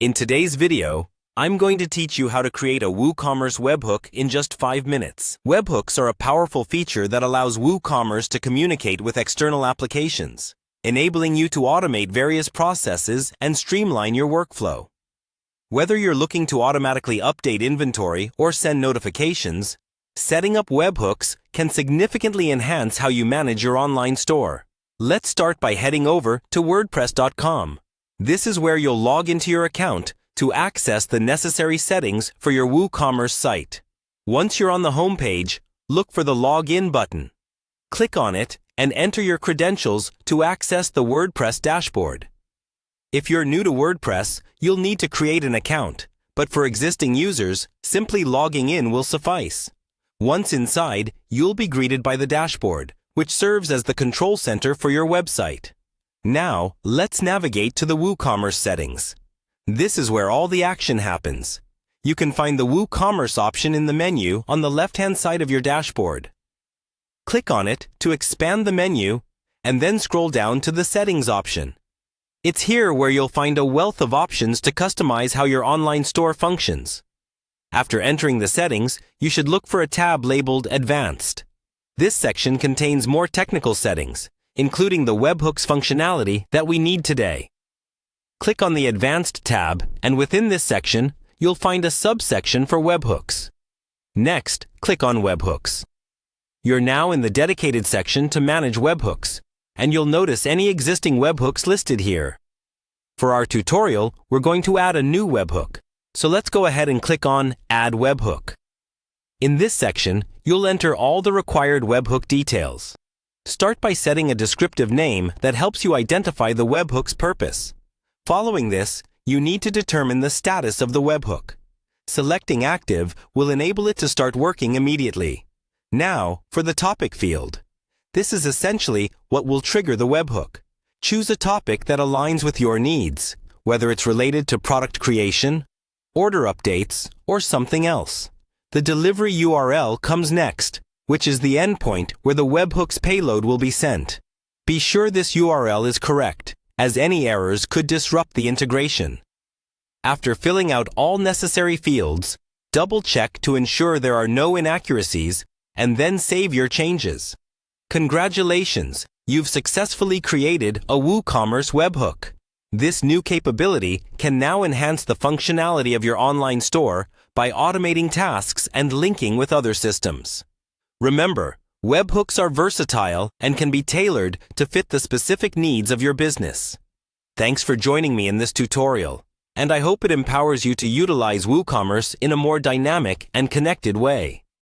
In today's video, I'm going to teach you how to create a WooCommerce webhook in just 5 minutes. Webhooks are a powerful feature that allows WooCommerce to communicate with external applications, enabling you to automate various processes and streamline your workflow. Whether you're looking to automatically update inventory or send notifications, setting up webhooks can significantly enhance how you manage your online store. Let's start by heading over to wordpress.com. This is where you'll log into your account to access the necessary settings for your WooCommerce site. Once you're on the home page, look for the Login button. Click on it and enter your credentials to access the WordPress dashboard. If you're new to WordPress, you'll need to create an account, but for existing users, simply logging in will suffice. Once inside, you'll be greeted by the dashboard, which serves as the control center for your website. Now, let's navigate to the WooCommerce settings. This is where all the action happens. You can find the WooCommerce option in the menu on the left-hand side of your dashboard. Click on it to expand the menu, and then scroll down to the Settings option. It's here where you'll find a wealth of options to customize how your online store functions. After entering the settings, you should look for a tab labeled Advanced. This section contains more technical settings, including the webhooks functionality that we need today. Click on the Advanced tab, and within this section, you'll find a subsection for webhooks. Next, click on Webhooks. You're now in the dedicated section to manage webhooks, and you'll notice any existing webhooks listed here. For our tutorial, we're going to add a new webhook, so let's go ahead and click on Add Webhook. In this section, you'll enter all the required webhook details. Start by setting a descriptive name that helps you identify the webhook's purpose. Following this, you need to determine the status of the webhook. Selecting Active will enable it to start working immediately. Now, for the topic field. This is essentially what will trigger the webhook. Choose a topic that aligns with your needs, whether it's related to product creation, order updates, or something else. The delivery URL comes next, which is the endpoint where the webhook's payload will be sent. Be sure this URL is correct, as any errors could disrupt the integration. After filling out all necessary fields, double-check to ensure there are no inaccuracies, and then save your changes. Congratulations! You've successfully created a WooCommerce webhook. This new capability can now enhance the functionality of your online store by automating tasks and linking with other systems. Remember, webhooks are versatile and can be tailored to fit the specific needs of your business. Thanks for joining me in this tutorial, and I hope it empowers you to utilize WooCommerce in a more dynamic and connected way.